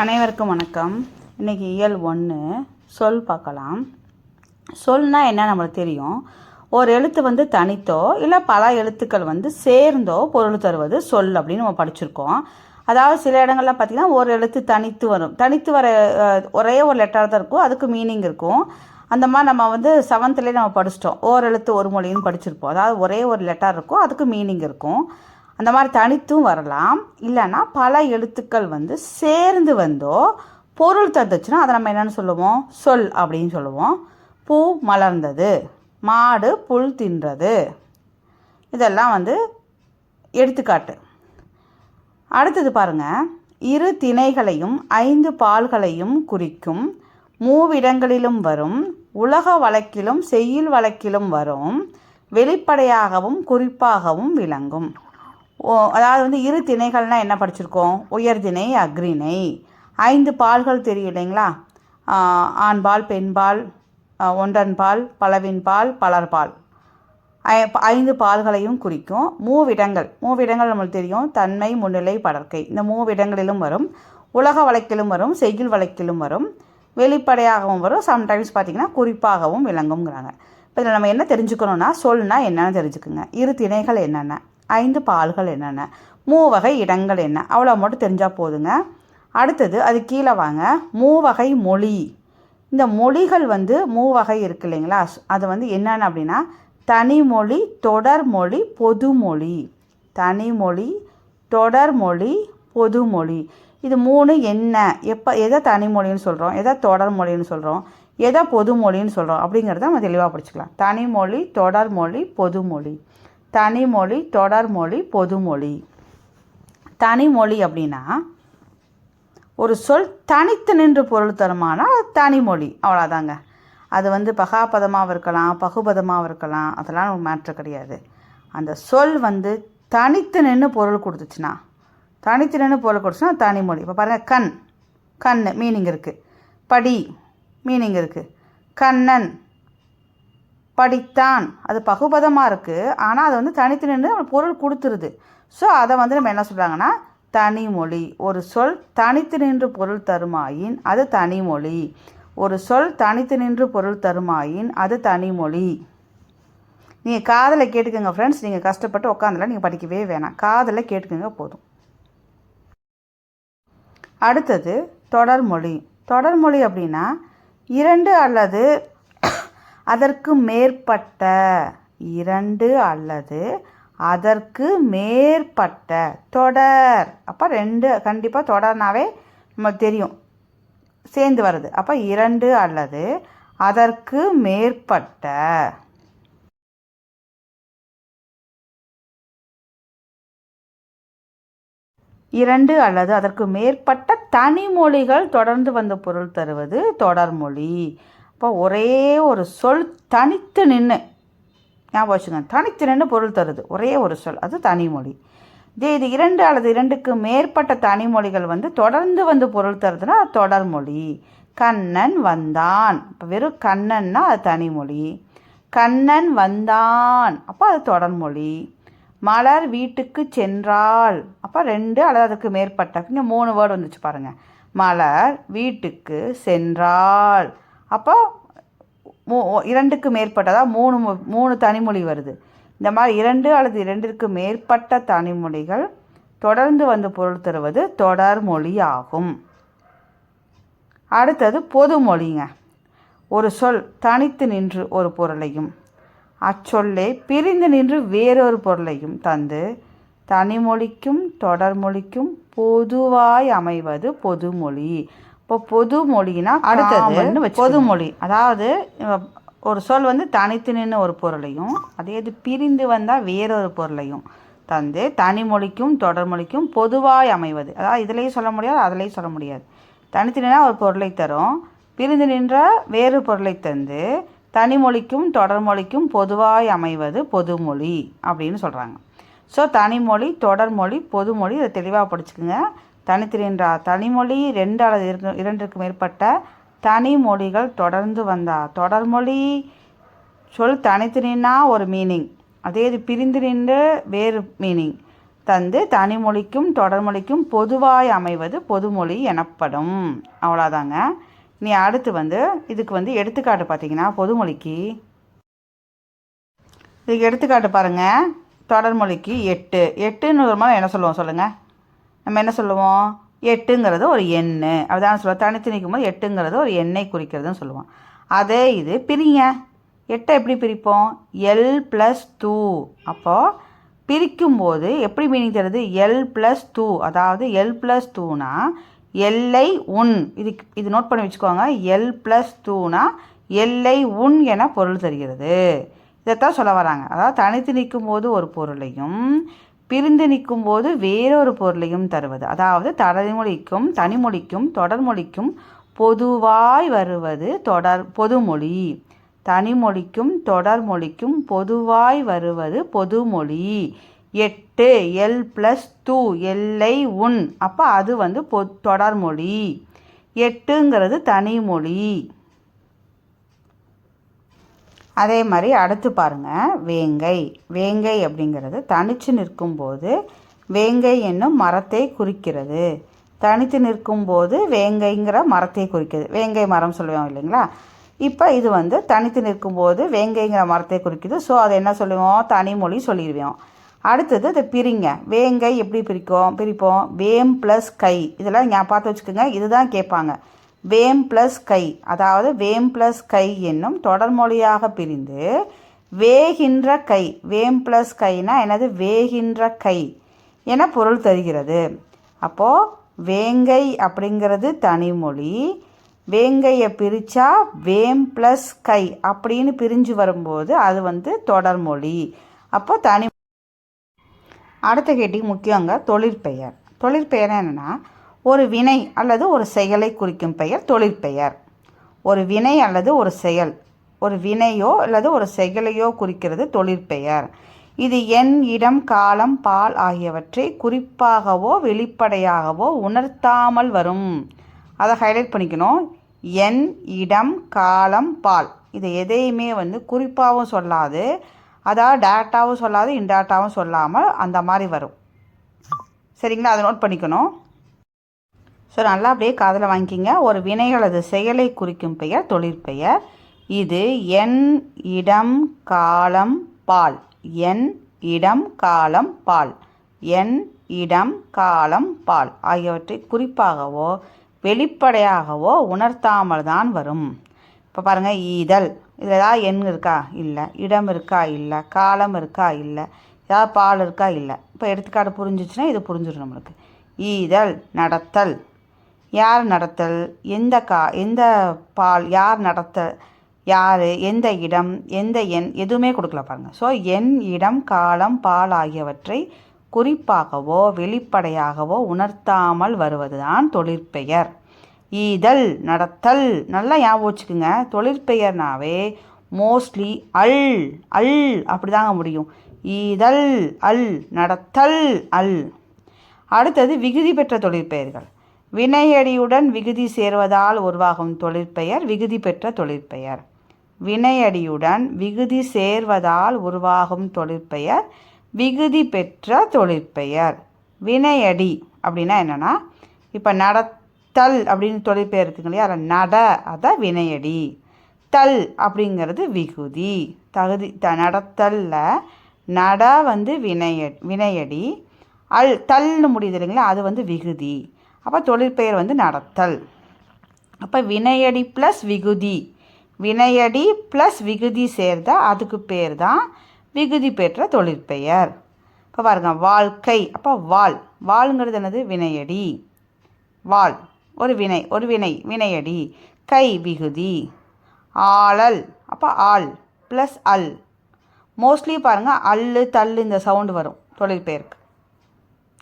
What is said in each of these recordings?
அனைவருக்கும் வணக்கம். இன்றைக்கி இயல் 1 சொல் பார்க்கலாம். சொல்னால் என்ன நம்மளுக்கு தெரியும். ஒரு எழுத்து தனித்தோ இல்லை பல எழுத்துக்கள் சேர்ந்தோ பொருள் தருவது சொல் அப்படின்னு நம்ம படிச்சிருக்கோம். அதாவது சில இடங்கள்லாம் பார்த்திங்கன்னா ஒரு எழுத்து தனித்து வரும். தனித்து வர ஒரே ஒரு லெட்டர் தான் இருக்கும், அதுக்கு மீனிங் இருக்கும். அந்த மாதிரி நம்ம 7th நம்ம படிச்சிட்டோம். ஓர் எழுத்து ஒரு மொழின்னு படிச்சிருப்போம். அதாவது ஒரே ஒரு லெட்டர் இருக்கும், அதுக்கு மீனிங் இருக்கும். அந்த மாதிரி தனித்தும் வரலாம். இல்லைன்னா பல எழுத்துக்கள் சேர்ந்து வந்தோ பொருள் தந்துச்சுன்னா அதை நம்ம என்னென்னு சொல்லுவோம், சொல் அப்படின்னு சொல்லுவோம். பூ மலர்ந்தது, மாடு புல் தின்றது, இதெல்லாம் எடுத்துக்காட்டு. அடுத்தது பாருங்கள். இரு திணைகளையும் 5 பால்களையும் குறிக்கும், மூவிடங்களிலும் வரும், உலக வழக்கிலும் செய்யுள் வழக்கிலும் வரும், வெளிப்படையாகவும் குறிப்பாகவும் விளங்கும். அதாவது இரு திணைகள்னால் என்ன படிச்சிருக்கோம், உயர்திணை அக்ரிணை. 5 பால்கள் தெரியும் இல்லைங்களா, ஆண்பால் பெண்பால் ஒன்றன்பால் பலவின்பால் பலர்பால், 5 பால்களையும் குறிக்கும். மூவிடங்கள் நம்மளுக்கு தெரியும், தன்மை முன்னிலை படர்க்கை. இந்த மூவிடங்களிலும் வரும், உலக வழக்கிலும் வரும், செய்யுள் வழக்கிலும் வரும், வெளிப்படையாகவும் வரும், சம்டைம்ஸ் பார்த்திங்கன்னா குறிப்பாகவும் விளங்குங்கிறாங்க. இப்போ இதில் நம்ம என்ன தெரிஞ்சுக்கணுன்னா, சொல்னா என்னென்னு தெரிஞ்சுக்குங்க. இரு திணைகள் என்னென்ன, 5 பால்கள் என்னென்ன, மூவகை இடங்கள் என்ன, அவ்வளோ மட்டும் தெரிஞ்சால் போதுங்க. அடுத்தது அது கீழே வாங்க. மூவகை மொழி. இந்த மொழிகள் மூவகை இருக்குது இல்லைங்களா, அது என்னென்ன அப்படின்னா தனிமொழி, தொடர்மொழி, பொதுமொழி. தனிமொழி, தொடர்மொழி, பொதுமொழி. இது 3 என்ன, எதை தனிமொழின்னு சொல்கிறோம், எதை தொடர்மொழின்னு சொல்கிறோம், எதை பொதுமொழின்னு சொல்கிறோம் அப்படிங்கிறத நம்ம தெளிவாக படிச்சுக்கலாம். தனிமொழி, தொடர்மொழி, பொதுமொழி. தனிமொழி, தொடர்மொழி, பொதுமொழி. தனிமொழி அப்படின்னா ஒரு சொல் தனித்து நின்று பொருள் தருமானா தனிமொழி, அவ்வளோதாங்க. அது பகாபதமாக இருக்கலாம், பகுபதமாக இருக்கலாம், அதெல்லாம் ஒரு மேட்ரு கிடையாது. அந்த சொல் தனித்து நின்று பொருள் கொடுத்துச்சுன்னா, தனித்து நின்று பொருள் கொடுத்துச்சுன்னா தனிமொழி. இப்போ பாருங்கள், கண் மீனிங் இருக்குது, படி மீனிங் இருக்குது, கண்ணன் படித்தான், அது பகுபதமாக இருக்குது, ஆனால் அது தனித்து நின்று பொருள் கொடுத்துருது. ஸோ அதை நம்ம என்ன சொல்கிறாங்கன்னா தனிமொழி. ஒரு சொல் தனித்து நின்று பொருள் தருமாயின் அது தனிமொழி. ஒரு சொல் தனித்து நின்று பொருள் தருமாயின் அது தனிமொழி. நீங்கள் காதில் கேட்டுக்கோங்க ஃப்ரெண்ட்ஸ், நீங்கள் கஷ்டப்பட்டு உட்காந்துலாம் நீங்கள் படிக்கவே வேணாம், காதில் கேட்டுக்கோங்க போதும். அடுத்தது தொடர்மொழி. தொடர்மொழி அப்படின்னா 2 அல்லது அதற்கு மேற்பட்ட, 2 அல்லது அதற்கு மேற்பட்ட தொடர். அப்போ 2 கண்டிப்பாக தொடர்னாவே நமக்கு தெரியும் சேர்ந்து வருது. அப்போ 2 அல்லது அதற்கு மேற்பட்ட, 2 அல்லது அதற்கு மேற்பட்ட தனிமொழிகள் தொடர்ந்து பொருள் தருவது தொடர்மொழி. இப்போ ஒரே ஒரு சொல் தனித்து நின்று, ஞாபகம் வச்சுங்க, தனித்து நின்று பொருள் தருது ஒரே ஒரு சொல், அது தனிமொழி. இது 2 அல்லது 2க்கு மேற்பட்ட தனிமொழிகள் தொடர்ந்து பொருள் தருதுன்னா அது தொடர்மொழி. கண்ணன் வந்தான், இப்போ வெறும் கண்ணன்னா அது தனிமொழி. கண்ணன் வந்தான், அப்போ அது தொடர்மொழி. மலர் வீட்டுக்கு சென்றாள், அப்போ 2 அல்லது அதுக்கு மேற்பட்ட, இங்கே 3 வேர்டு வந்துச்சு பாருங்கள். மலர் வீட்டுக்கு சென்றாள், அப்போ 2க்கு மேற்பட்டதாக 3 தனிமொழி வருது. இந்த மாதிரி 2 அல்லது 2ற்கு மேற்பட்ட தனிமொழிகள் தொடர்ந்து பொருள் தருவது தொடர்மொழி ஆகும். அடுத்தது பொதுமொழிங்க. ஒரு சொல் தனித்து நின்று ஒரு பொருளையும் அச்சொல்லே பிரிந்து நின்று வேறொரு பொருளையும் தந்து தனிமொழிக்கும் தொடர்மொழிக்கும் பொதுவாய் அமைவது பொதுமொழி. இப்போ பொதுமொழினா அடுத்தது பொதுமொழி. அதாவது ஒரு சொல் தனித்து நின்று ஒரு பொருளையும் அதே இது பிரிந்து வந்தால் வேறொரு பொருளையும் தந்து தனிமொழிக்கும் தொடர்மொழிக்கும் பொதுவாய் அமைவது. அதாவது இதுலேயும் சொல்ல முடியாது, அதுலேயும் சொல்ல முடியாது. தனித்து நின்றா ஒரு பொருளை தரும், பிரிந்து நின்ற வேறு பொருளை தந்து தனிமொழிக்கும் தொடர்மொழிக்கும் பொதுவாய் அமைவது பொதுமொழி அப்படின்னு சொல்கிறாங்க. ஸோ தனிமொழி, தொடர்மொழி, பொதுமொழி, இதை தெளிவாக படிச்சுக்குங்க. தனித்து நின்ற தனிமொழி, 2 அல்லது 2ற்கு மேற்பட்ட தனிமொழிகள் தொடர்ந்து வந்தால் தொடர்மொழி. சொல் தனித்து நின்னா ஒரு மீனிங், அதே இது பிரிந்து நின்று வேறு மீனிங், தந்து தனிமொழிக்கும் தொடர்மொழிக்கும் பொதுவாய் அமைவது பொதுமொழி எனப்படும். அவ்வளோதாங்க. நீ அடுத்து வந்து இதுக்கு எடுத்துக்காட்டு பார்த்தீங்கன்னா பொதுமொழிக்கு இதுக்கு எடுத்துக்காட்டு பாருங்கள். தொடர்மொழிக்கு 8 8ன்னு ஒரு மாதிரி என்ன சொல்லுவோம் சொல்லுங்கள்? நம்ம என்ன சொல்லுவோம்? 8ங்கிறது ஒரு எண் அப்படிதான் சொல்லுவோம். தனித்து நிற்கும் போது 8ங்கிறது ஒரு எண்ணை குறிக்கிறதுன்னு சொல்லுவோம். அதே இது பிரிங்க. 8 எப்படி பிரிப்போம்? L+2. அப்போது பிரிக்கும்போது எப்படி மீனிங் தருது? L+2. அதாவது L+2னா எல்லை உன். இது நோட் பண்ணி வச்சுக்கோங்க. L+2னா எல்லை உன் என பொருள் தருகிறது. இதைத்தான் சொல்ல வராங்க. அதாவது தனித்து நிற்கும் போது ஒரு பொருளையும் பிரிந்து நிற்கும் போது வேறொரு பொருளையும் தருவது. அதாவது தனிமொழிக்கும் தொடர்மொழிக்கும் பொதுவாய் வருவது பொதுமொழி. தனிமொழிக்கும் தொடர்மொழிக்கும் பொதுவாய் வருவது பொதுமொழி. 8 L+2 எல்லை உன். அப்போ அது தொடர்மொழி. 8ங்கிறது தனிமொழி. அதே மாதிரி அடுத்து பாருங்கள். வேங்கை அப்படிங்கிறது தனித்து நிற்கும்போது வேங்கை என்னும் மரத்தை குறிக்கிறது. தனித்து நிற்கும்போது வேங்கைங்கிற மரத்தை குறிக்கிறது. வேங்கை மரம் சொல்லுவோம் இல்லைங்களா? இப்போ இது தனித்து நிற்கும்போது வேங்கைங்கிற மரத்தை குறிக்குது. ஸோ அதை என்ன சொல்லுவோம்? தனிமொழி சொல்லிடுவோம். அடுத்தது இதை பிரிங்க. வேங்கை எப்படி பிரிப்போம்? வேம் ப்ளஸ் கை. இதெல்லாம் பார்த்து வச்சுக்கோங்க. இதுதான் கேட்பாங்க. வேம் ப்ளஸ் கை. அதாவது வேம் ப்ளஸ் கை என்னும் தொடர்மொழியாக பிரிந்து வேகின்ற கை. வேம் ப்ளஸ் கைனா என்னது? வேகின்ற கை என பொருள் தருகிறது. அப்போது வேங்கை அப்படிங்கிறது தனிமொழி. வேங்கையை பிரித்தா வேம் ப்ளஸ் கை அப்படின்னு பிரிஞ்சு வரும்போது அது தொடர்மொழி. அப்போ அடுத்த கேட்டிங் முக்கியங்க. தொழிற்பெயர். தொழிற்பெயர் என்னென்னா ஒரு வினை அல்லது ஒரு செயலை குறிக்கும் பெயர் தொழிற்பெயர். ஒரு வினை அல்லது ஒரு செயல், ஒரு வினையோ அல்லது ஒரு செயலையோ குறிக்கிறது தொழிற்பெயர். இது எண், இடம், காலம், பால் ஆகியவற்றை குறிப்பாகவோ வெளிப்படையாகவோ உணர்த்தாமல் வரும். அதை ஹைலைட் பண்ணிக்கணும். எண், இடம், காலம், பால் இது எதையுமே குறிப்பாகவும் சொல்லாது, அதாவது டேரெக்டாகவும் சொல்லாது, இன்டேரக்டாகவும் சொல்லாமல் அந்த மாதிரி வரும். சரிங்களா? அதை நோட் பண்ணிக்கணும். ஸோ நல்லா அப்படியே காதில் வாங்கிக்கிங்க. ஒரு வினை அல்லது செயலை குறிக்கும் பெயர் தொழிற்பெயர். இது எண், இடம், காலம், பால். எண், இடம், காலம், பால். எண், இடம், காலம், பால் ஆகியவற்றை குறிப்பாகவோ வெளிப்படையாகவோ உணர்த்தாமல் தான் வரும். இப்போ பாருங்கள். ஈதல். இதில் ஏதாவது எண் இருக்கா? இல்லை. இடம் இருக்கா? இல்லை. காலம் இருக்கா? இல்லை. ஏதாவது பால் இருக்கா? இல்லை. இப்போ எடுத்துக்காட்டு புரிஞ்சிச்சுன்னா இது புரிஞ்சிடும் நம்மளுக்கு. ஈதல். நடத்தல். யார் நடத்தல்? எந்த பால்? யார் நடத்தல்? யார்? எந்த இடம்? எந்த எண்? எதுவுமே கொடுக்கல பாருங்கள். ஸோ எண், இடம், காலம், பால் ஆகியவற்றை குறிப்பாகவோ வெளிப்படையாகவோ உணர்த்தாமல் வருவது தான் தொழிற்பெயர். ஈதல், நடத்தல் நல்லா ஞாபகம் வச்சுக்குங்க. தொழிற்பெயர்னாவே மோஸ்ட்லி அல் அப்படி தாங்க முடியும். ஈதல், அல், நடத்தல், அல். அடுத்தது விகுதி பெற்ற தொழிற்பெயர்கள். வினையடியுடன் விகுதி சேர்வதால் உருவாகும் தொழிற்பெயர் விகுதி பெற்ற தொழிற்பெயர். வினையடியுடன் விகுதி சேர்வதால் உருவாகும் தொழிற்பெயர் விகுதி பெற்ற தொழிற்பெயர். வினையடி அப்படின்னா என்னென்னா, இப்போ நடத்தல் அப்படின்னு தொழிற்பெயர் இருக்குங்க இல்லையா? அதில் நட அதான் வினையடி. தல் அப்படிங்கிறது விகுதி. நடத்தல்ல நட வினையடி. தல்னு முடியுது இல்லைங்களா? அது விகுதி. அப்போ தொழிற்பெயர் நடத்தல். அப்போ வினையடி ப்ளஸ் விகுதி. வினையடி ப்ளஸ் விகுதி சேர்ந்தால் அதுக்கு பேர் தான் விகுதி பெற்ற தொழிற்பெயர். இப்போ பாருங்கள். வாழ்க்கை. அப்போ வாளுங்கிறது என்னது? வினையடி. வாழ் ஒரு வினையடி. கை விகுதி. ஆளல். அப்போ ஆள் ப்ளஸ் அல். மோஸ்ட்லி பாருங்கள் அல்லு தள்ளு இந்த சவுண்டு வரும் தொழிற்பெயருக்கு.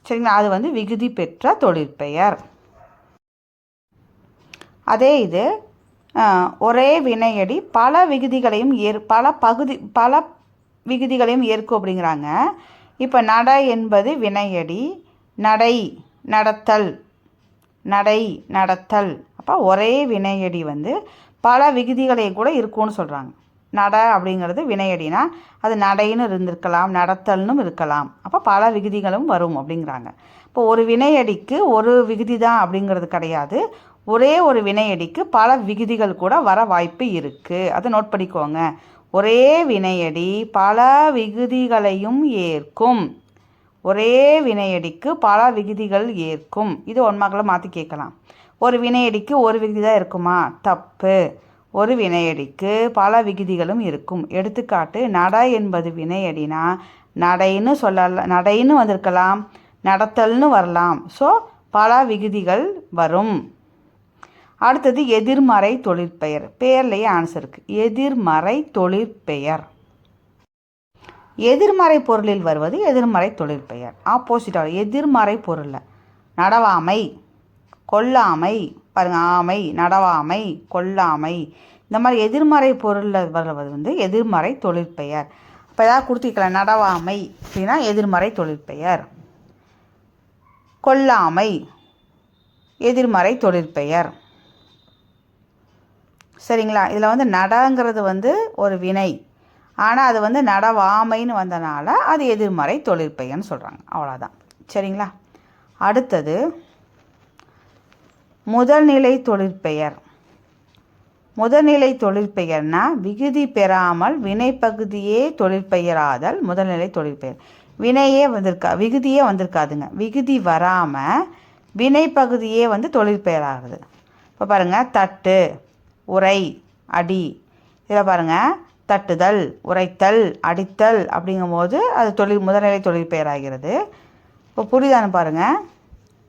சரிங்களா? அது விகுதி பெற்ற தொழிற்பெயர். அதே இது ஒரே வினையடி பல விகுதிகளையும் பல விகுதிகளையும் ஏற்கும் அப்படிங்கிறாங்க. இப்போ நட என்பது வினையடி. நடத்தல். அப்போ ஒரே வினையடி பல விகுதிகளை கூட இருக்கும்னு சொல்கிறாங்க. நட அப்படிங்கிறது வினையடினா அது நடைன்னு இருந்திருக்கலாம், நடத்தல்னும் இருக்கலாம். அப்போ பல விகுதிகளும் வரும் அப்படிங்கிறாங்க. இப்போ ஒரு வினையடிக்கு ஒரு விகுதி தான் அப்படிங்கிறது கிடையாது. ஒரே ஒரு வினையடிக்கு பல விகுதிகள் கூட வர வாய்ப்பு இருக்குது. அதை நோட் பண்ணிக்கோங்க. ஒரே வினையடி பல விகுதிகளையும் ஏற்கும். ஒரே வினையடிக்கு பல விகுதிகள் ஏற்கும். இது ஒன்மாக்களை மாற்றி கேட்கலாம். ஒரு வினையடிக்கு ஒரு விகுதி தான் இருக்குமா? தப்பு. ஒரு வினையடிக்கு பல விகுதிகளும் இருக்கும். எடுத்துக்காட்டு, நட என்பது வினையடினா நடைன்னு சொல்லலாம், நடைன்னு வந்திருக்கலாம், நடத்தல்னு வரலாம். ஸோ பல விகுதிகள் வரும். அடுத்தது எதிர்மறை தொழிற்பெயர். பேர்லேயே ஆன்சர் இருக்குது. எதிர்மறை தொழிற்பெயர். எதிர்மறை பொருளில் வருவது எதிர்மறை தொழிற்பெயர். ஆப்போசிட்டாக எதிர்மறை பொருளில் நடவாமை, கொல்லாமை, பாருங்க, ஆமை, நடவாமை, கொல்லாமை, இந்த மாதிரி எதிர்மறை பொருளில் வருவது வந்து எதிர்மறை தொழிற்பெயர். இப்போ ஏதாவது கொடுத்துக்கலாம், நடவாமை அப்படின்னா எதிர்மறை தொழிற்பெயர், கொல்லாமை எதிர்மறை தொழிற்பெயர். சரிங்களா? இதில் வந்து நடங்கிறது வந்து ஒரு வினை, ஆனால் அது வந்து நடவாமைன்னு வந்தனால அது எதிர்மறை தொழிற்பெயர்னு சொல்கிறாங்க. அவ்வளோதான். சரிங்களா? அடுத்தது முதல்நிலை தொழிற்பெயர். முதல்நிலை தொழிற்பெயர்னா விகுதி பெறாமல் வினைப்பகுதியே தொழிற்பெயராதல் முதல்நிலை தொழிற்பெயர். வினையே விகுதியே வந்திருக்காதுங்க. விகுதி வராமல் வினைப்பகுதியே வந்து தொழிற்பெயராகுது. இப்போ பாருங்கள், தட்டு, உரை, அடி. இதில் பாருங்கள், தட்டுதல், உரைத்தல், அடித்தல் அப்படிங்கும்போது அது முதல்நிலை தொழிற்பெயராகிறது. இப்போ புரியுதான்னு பாருங்கள்.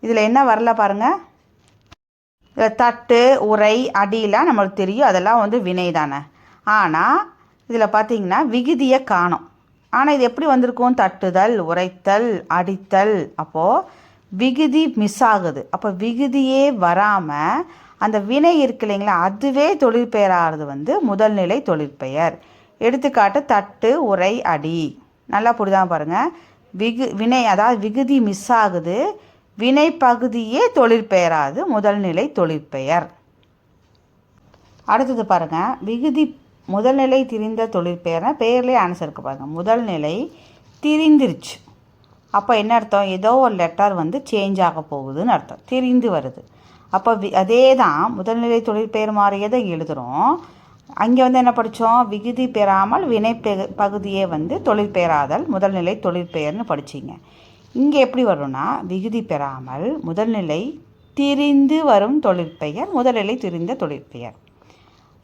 இதில் என்ன வரல பாருங்கள். இதில் தட்டு, உரை, அடியெலாம் நம்மளுக்கு தெரியும், அதெல்லாம் வந்து வினை தானே. ஆனால் இதில் பார்த்திங்கன்னா விகுதியை காணும். ஆனால் இது எப்படி வந்திருக்கும்? தட்டுதல், உரைத்தல், அடித்தல். அப்போது விகுதி மிஸ் ஆகுது. அப்போ விகுதியே வராமல் அந்த வினை இருக்கு இல்லைங்களா, அதுவே தொழிற்பெயராகிறது வந்து முதல்நிலை தொழிற்பெயர். எடுத்துக்காட்டு, தட்டு, உரை, அடி. நல்லா புரிதான் பாருங்கள். வினை, அதாவது விகுதி மிஸ் ஆகுது, வினை பகுதியே தொழிற்பெயராது முதல்நிலை தொழிற்பெயர். அடுத்தது பாருங்கள், விகுதி முதல்நிலை திரிந்த தொழிற்பெயர்னா பெயர்லேயே ஆன்சர் இருக்குது பாருங்கள். முதல்நிலை திரிந்துருச்சு. அப்போ என்ன அர்த்தம்? ஏதோ ஒரு லெட்டர் வந்து சேஞ்ச் ஆக போகுதுன்னு அர்த்தம். திரிந்து வருது. அப்போ அதே தான் முதல்நிலை தொழிற்பெயர் மாதிரியே தான் எழுதுகிறோம். அங்கே வந்து என்ன படித்தோம்? விகுதி பெறாமல் வினை பகுதியே வந்து தொழிற்பெயராதல் முதல்நிலை தொழிற்பெயர்னு படிச்சிங்க. இங்கே எப்படி வரும்னா, விகுதி பெறாமல் முதல்நிலை திரிந்து வரும் தொழிற்பெயர் முதல்நிலை திரிந்த தொழிற்பெயர்.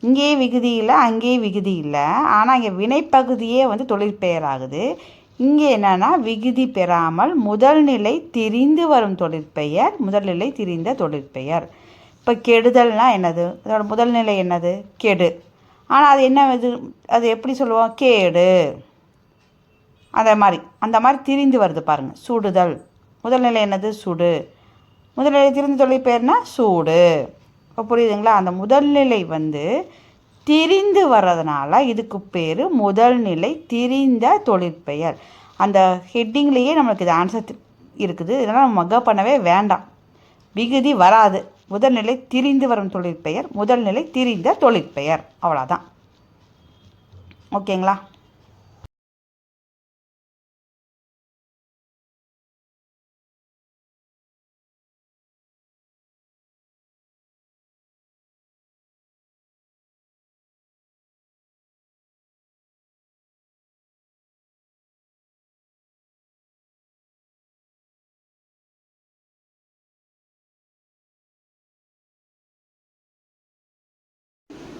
இங்கேயே விகுதி இல்லை, அங்கேயே விகுதி இல்லை, ஆனால் இங்கே வினைப்பகுதியே வந்து தொழிற்பெயர் ஆகுது. இங்கே என்னென்னா விகுதி பெறாமல் முதல்நிலை திரிந்து வரும் தொழிற்பெயர் முதல்நிலை திரிந்த தொழிற்பெயர். இப்போ கெடுதல்னால் என்னது? அதோட முதல்நிலை என்னது? கெடு. ஆனால் அது என்ன, அது எப்படி சொல்லுவோம்? கேடு. அந்த மாதிரி திரிந்து வருது பாருங்கள். சுடுதல், முதல்நிலை என்னது? சுடு. முதல்நிலை திரிந்த தொழிற்பெயர்னா சூடு. இப்போ புரியுதுங்களா? அந்த முதல்நிலை வந்து திரிந்து வர்றதுனால இதுக்கு பேர் முதல்நிலை திரிந்த தொழிற்பெயர். அந்த ஹெட்டிங்லேயே நம்மளுக்கு இது ஆன்சர் இருக்குது. இதெல்லாம் நம்ம மக பண்ணவே வேண்டாம். விகுதி வராது, முதல்நிலை திரிந்து வரும் தொழிற்பெயர் முதல்நிலை திரிந்த தொழிற்பெயர். அவ்வளோதான். ஓகேங்களா?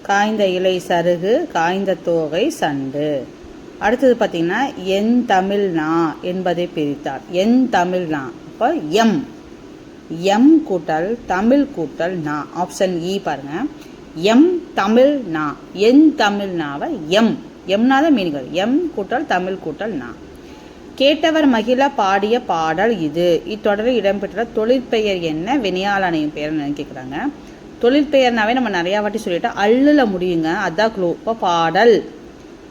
காய்ந்த இலை சருகு, காய்ந்த தோகை சண்டு. அடுத்தது பார்த்திங்கன்னா, என் தமிழ் நா என்பதை பிரித்தார். என் தமிழ் நா. அப்போ எம் கூட்டல் தமிழ் கூட்டல் நா. ஆப்ஷன் இ பாருங்கள். எம் தமிழ் நா. என் தமிழ் நாவை எம்னா தான் மீனிங் வரும். எம் கூட்டல் தமிழ் கூட்டல் நா. கேட்டவர் மகிழ பாடிய பாடல் இது. இத்தொடரில் இடம்பெற்ற தொழிற்பெயர் என்ன? வினையாளனையும் பெயர் கேட்குறாங்க. தொழிற்பெயர்னாவே நம்ம நிறையா வாட்டி சொல்லிட்டோம். அல்லுல முடியுங்க, அதுதான் க்ளூ. இப்போ பாடல்.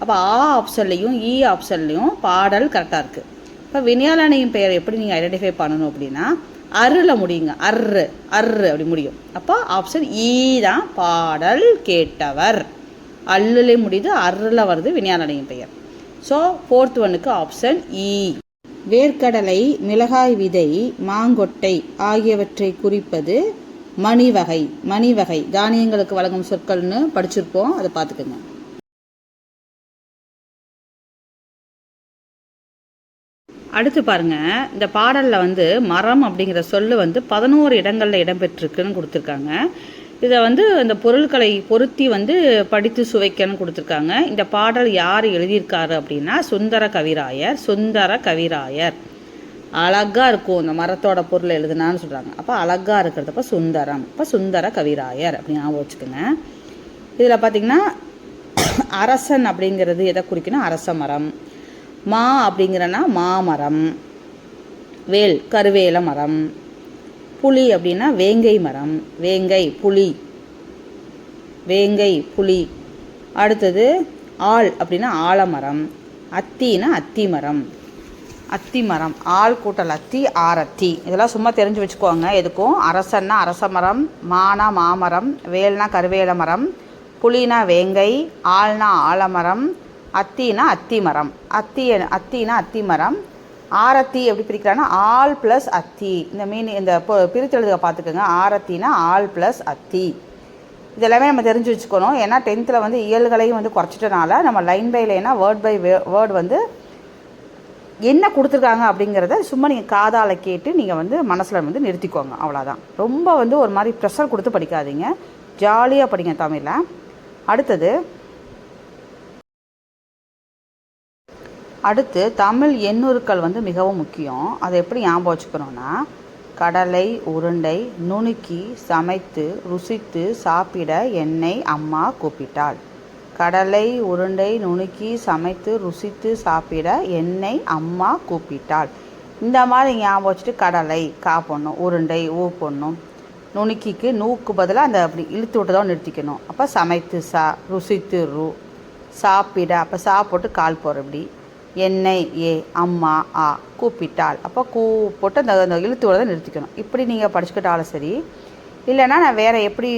அப்போ ஆ ஆப்ஷன்லையும் இ ஆப்ஷன்லையும் பாடல் கரெக்டாக இருக்குது. இப்போ வினையாளனையும் பெயர் எப்படி நீங்கள் ஐடென்டிஃபை பண்ணணும் அப்படின்னா, அருள முடியுங்க. அர்ரு அப்படி முடியும். அப்போ ஆப்ஷன் இ தான் பாடல் கேட்டவர். அல்லுலே முடியுது, அருள வருது வினையாளனின் பெயர். ஸோ 4th ஒன்னுக்கு ஆப்ஷன் இ. வேர்க்கடலை, மிளகாய் விதை, மாங்கொட்டை ஆகியவற்றை குறிப்பது மணிவகை. மணிவகை தானியங்களுக்கு வழங்கும் சொற்கள்னு படிச்சிருப்போம், அதை பார்த்துக்கோங்க. அடுத்து பாருங்க, இந்த பாடலில் வந்து மரம் அப்படிங்கிற சொல்லு வந்து 11 இடங்களில் இடம்பெற்றிருக்குன்னு கொடுத்துருக்காங்க. இதை வந்து அந்த பொருட்களை பொருத்தி வந்து படித்து சுவைக்கன்னு கொடுத்துருக்காங்க. இந்த பாடல் யார் எழுதியிருக்காரு அப்படின்னா சுந்தர கவிராயர். சுந்தர கவிராயர். அழகாக இருக்கும் இந்த மரத்தோட பொருள் எழுதுனான்னு சொல்கிறாங்க. அப்போ அழகாக இருக்கிறதப்ப சுந்தரம். இப்போ சுந்தர கவிராயர் அப்படின்னு ஞாபகம் வச்சுக்கோங்க. இதில் பார்த்திங்கன்னா அரசன் அப்படிங்கிறது எதை குறிக்கணும்? அரச மரம். மா அப்படிங்கிறனா மாமரம். வேல் கருவேல மரம். புளி அப்படின்னா வேங்கை மரம். வேங்கை புளி. வேங்கை புளி. அடுத்தது ஆள் அப்படின்னா ஆலமரம். அத்தின்னா அத்தி மரம். அத்தி மரம். ஆள் கூட்டல் அத்தி ஆரத்தி. இதெல்லாம் சும்மா தெரிஞ்சு வச்சுக்கோங்க. எதுக்கும் அரசன்னா அரச மரம், மானா மாமரம், வேல்னா கருவேல மரம், புளினா வேங்கை, ஆள்னா ஆலமரம், அத்தினா அத்தி மரம். அத்தினா அத்தி மரம். ஆரத்தி எப்படி பிரிக்கிறான்னா ஆள் ப்ளஸ் அத்தி. இந்த இந்த பிரித்தெழுதுக பார்த்துக்கோங்க. ஆரத்தினா ஆள் ப்ளஸ் அத்தி. இதெல்லாமே நம்ம தெரிஞ்சு வச்சுக்கணும். ஏன்னா 10th வந்து இயல்களையும் வந்து குறைச்சிட்டனால நம்ம லைன் பை லைனாக வேர்ட் பை வேர்டு வந்து என்ன கொடுத்துருக்காங்க அப்படிங்கிறத சும்மா நீங்கள் காதால் கேட்டு நீங்கள் வந்து மனசில் வந்து நிறுத்திக்கோங்க. அவ்வளோதான். ரொம்ப வந்து ஒரு மாதிரி ப்ரெஷர் கொடுத்து படிக்காதீங்க. ஜாலியாக படிங்க தமிழில். அடுத்து தமிழ் எண்ணுருக்கள் வந்து மிகவும் முக்கியம். அதை எப்படி ஞாபகம் வச்சுக்கணும்னா கடலை, உருண்டை, நுணுக்கி, சமைத்து, ருசித்து, சாப்பிட என்னை அம்மா கூப்பிட்டாள். கடலை, உருண்டை, நுணுக்கி, சமைத்து, ருசித்து, சாப்பிட என்னை அம்மா கூப்பிட்டாள். இந்த மாதிரி ஞாபகம் வச்சுட்டு கடலை கா போடணும், உருண்டை ஊ போடணும், நுணுக்கிக்கு நூக்கு பதிலாக அந்த அப்படி இழுத்து விட்டு தான் நிறுத்திக்கணும். அப்போ சமைத்து சா, ருசித்து ரு, சாப்பிட அப்போ சா போட்டு கால் போகிற இப்படி, என்னை ஏ, அம்மா ஆ, கூப்பிட்டாள் அப்போ கூ போட்டு அந்த இழுத்து விட தான் நிறுத்திக்கணும். இப்படி நீங்கள் படிச்சுக்கிட்டாலும் சரி, இல்லைன்னா நான் வேறு எப்படி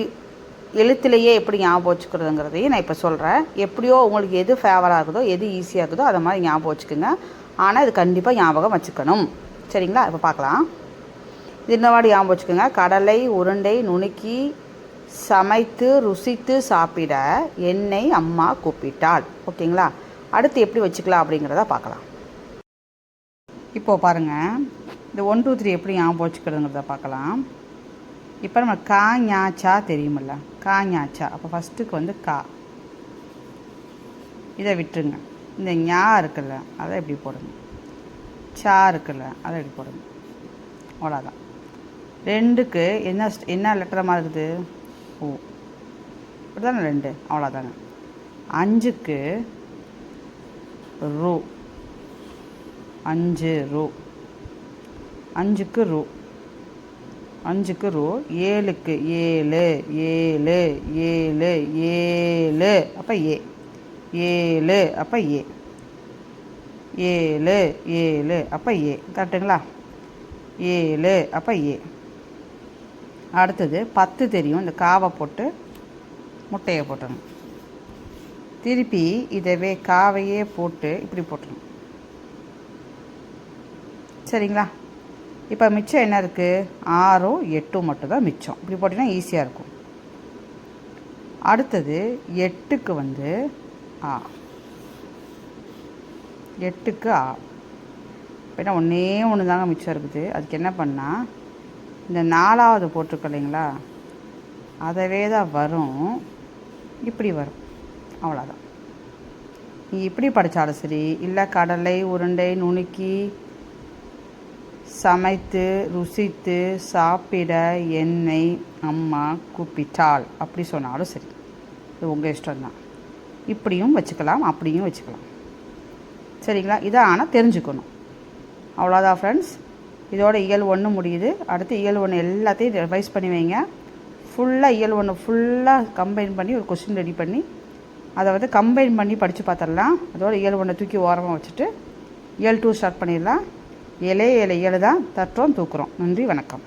எழுத்துலையே எப்படி ஞாபகம் வச்சுக்கிறதுங்கிறதையும் நான் இப்போ சொல்கிறேன். எப்படியோ உங்களுக்கு எது ஃபேவராக இருக்குதோ, எது ஈஸியாக இருக்குதோ அதை மாதிரி ஞாபகம் வச்சுக்கோங்க. ஆனால் இது கண்டிப்பாக ஞாபகம் வச்சுக்கணும். சரிங்களா? இப்போ பார்க்கலாம். இது இந்த மாதிரி ஞாபகம் வச்சுக்கோங்க. கடலை, உருண்டை, நுணுக்கி, சமைத்து, ருசித்து, சாப்பிட என்னை அம்மா கூப்பிட்டாள். ஓகேங்களா? அடுத்து எப்படி வச்சுக்கலாம் அப்படிங்கிறத பார்க்கலாம். இப்போது பாருங்கள், இந்த 1 2 3 எப்படி ஞாபகம் வச்சுக்கிறதுங்கிறத பார்க்கலாம். இப்போ நம்ம கா ஞாச்சா தெரியுமில்ல, கா ஞாச்சா. அப்போ ஃபஸ்ட்டுக்கு வந்து கா, இதை விட்டுருங்க. இந்த ஞா இருக்குல்ல அதை எப்படி போடுங்க, சா இருக்குல்ல அதை எப்படி போடுங்க. அவ்வளோதான். 2க்கு என்ன லெட்டர் மாதிரி இருக்குது? ஓ, இப்படி தானே 2. அவ்வளோதாங்க. 5க்கு ரூ, 5 ரூ, 5க்கு ரூ, 5க்கு ரூ. 7க்கு ஏழு, 7 7 7 அப்போ ஏ, 7 அப்போ ஏ, 7 7 அப்போ ஏ. கரெக்டுங்களா? 7 அப்போ ஏ. அடுத்தது 10 தெரியும். இந்த காவை போட்டு முட்டையை போட்டுருங்க. திருப்பி இதவே காவையே போட்டு இப்படி போட்டுருங்க. சரிங்களா? இப்போ மிச்சம் என்ன இருக்குது? 6 8 மட்டும் தான் மிச்சம். இப்படி போட்டிங்கன்னா ஈஸியாக இருக்கும். அடுத்தது 8க்கு வந்து ஆ, 8க்கு ஆ. இப்போ ஒன்றே ஒன்று தாங்க மிச்சம் இருக்குது. அதுக்கு என்ன பண்ணால் இந்த 4வது போட்டிருக்க இல்லைங்களா, அதவே தான் வரும், இப்படி வரும். அவ்வளோதான். நீ இப்படி படித்தாலும் சரி, இல்லை கடலை, உருண்டை, நுணுக்கி, சமைத்து, ருசித்து, சாப்பிட என்னை அம்மா கூப்பிட்டாள் அப்படி சொன்னாலும் சரி, இது உங்கள் இஷ்டம்தான். இப்படியும் வச்சுக்கலாம், அப்படியும் வச்சுக்கலாம். சரிங்களா? இதை ஆனால் தெரிஞ்சுக்கணும். அவ்வளோதான் ஃப்ரெண்ட்ஸ். இதோட இயல் 1 முடியுது. அடுத்து இயல் 1 எல்லாத்தையும் ரிவைஸ் பண்ணி வைங்க. ஃபுல்லாக இயல் 1 ஃபுல்லாக கம்பைன் பண்ணி ஒரு கொஸ்டின் ரெடி பண்ணி அதை வந்து கம்பைன் பண்ணி படித்து பார்த்துடலாம். அதோட இயல் 1 தூக்கி ஓரமாக வச்சுட்டு இயல் 2 ஸ்டார்ட் பண்ணிடலாம். 7 7 7 தான் தட்டுறோம், தூக்குறோம். நன்றி, வணக்கம்.